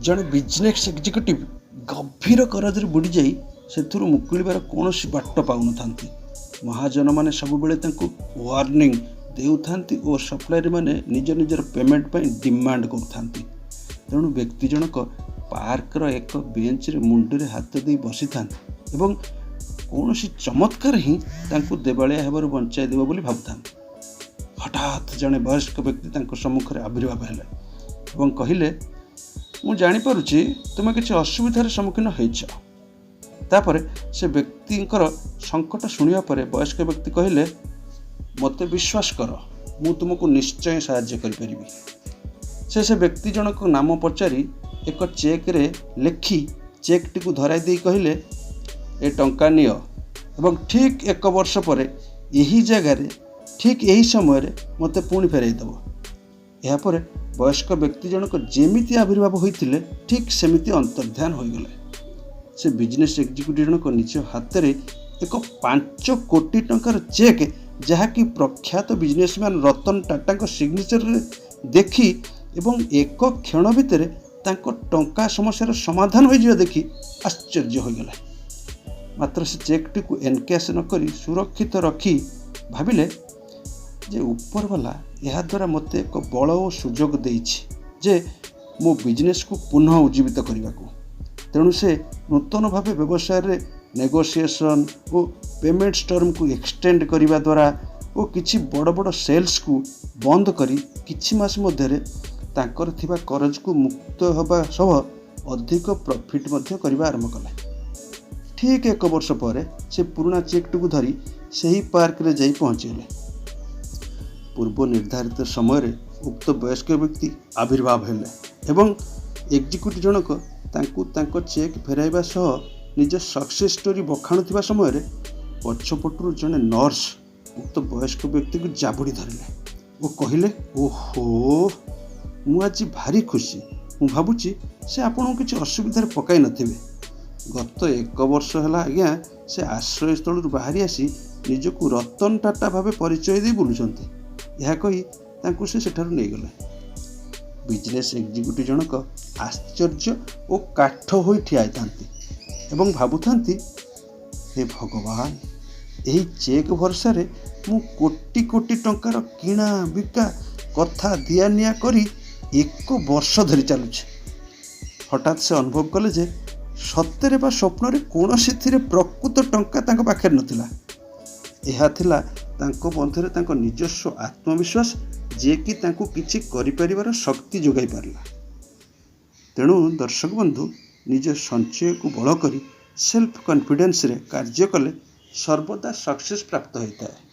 जड़े business executive गभीर करजरे बुड़ी जाई से मुकुलिबार कौन बाट पाऊन था। महाजन मैंने सब वार्निंग देउथांती और सप्लायर मैंने निज निजर पेमेंट पर डिमांड कर तेणु व्यक्ति जनक पार्कर एक बेंच रे मुंडे हाथ दे बसी था कौन चमत्कार ही देवालिया हेबार बंचाई देव बोली भावुता। हठात जड़े वयस्क व्यक्ति सम्मुख में आविर्भाव है कहले मु जानीपरुछि तुम किसी असुविधार सम्मुखीन होइछ। तापर से व्यक्तिंकर संकट शुणिया पर वयस्क व्यक्ति कहले मते विश्वास कर मु तुमको निश्चय साहाय्य करिपरिबि। से व्यक्ति जनक नाम पचारि एक चेक रे लेखि चेक टी धराई दे कहले ए टंका नियो एवं ठीक एक वर्ष पर यही जगह ठीक यही समय मते पुणी फेरई देव। यापर वयस्क व्यक्ति जनक जेमिति आविर्भाव होइथिले ठीक सेमिति अंतर्ध्यान होइगले। से बिजनेस एग्जीक्यूटिव जनक निज हाथ में एक 5 कोटी टंकार चेक जहाँकि प्रख्यात बिजनेसमैन रतन टाटा सिग्नेचर देखी एवं एक क्षण भितर टंका समस्यार समाधान हो देखी आश्चर्य होइगला। मात्र से चेक टी एनकैश नक सुरक्षित रखी भाविले जे ऊपर वाला यह द्वारा मत एक बल और सुजोग देइछि जे मो बिजनेस को पुनः उज्जीवित करने को। तेणु से नूतन भाव व्यवसाय रे नेगोशिएशन और पेमेंट टर्म को एक्सटेंड करने द्वारा और किछि बड़ बड़ सेल्स को बंद करी किछि मास मध्य तांकर थिबा करज को मुक्त होबा सह अधिक प्रॉफिट मध्य करबा आरंभ कले। ठीक एक वर्ष पर से पुराना चेक टू धरी सही पार्क रे जाई पहुँचीगले। पूर्व निर्धारित समय रे उक्त वयस्क व्यक्ति आविर्भाव हेले एवं एग्जीक्यूटिव जनक तांको चेक फेराइबा सह निज सक्सेस स्टोरी बखाणुथिबा समय रे पछपटू जने नर्स उक्त वयस्क व्यक्ति को जाबुड़ी धरिले और कहले ओहो मु आज भारी खुशी मु भाबुची से आपन किछि असुविधार पकाई नथिबे। गत एक वर्ष है आज्ञा से आश्रय स्थल बाहरी आसी निजको रतन टाटा भाव परिचय दे बुलुचंती। यह कही तांको से सेठारु नहीं गले। बिजनेस एग्जीक्यूटिव जनक आश्चर्य और काठ हो ठिया एवं भावुथांती हे भगवान यही चेक भरसा रे मु कोटी कोटी टंकार किणा बिका कथा दिया निया करी एक वर्ष धरी चलुछे। हठात से अनुभव कले जे सत्य बा स्वप्न कौन से प्रकृत टंका तांको पाखे नथिला। यह थिला तांको मध्यरे तांको निजस्व आत्मविश्वास जे कि तांको किछि करिपारिबार शक्ति जोगाई पारला। तेणु दर्शक बंधु निज संचय को बल करी सेल्फ कॉन्फिडेंस रे कार्य कले सर्वदा सक्सेस प्राप्त होता है।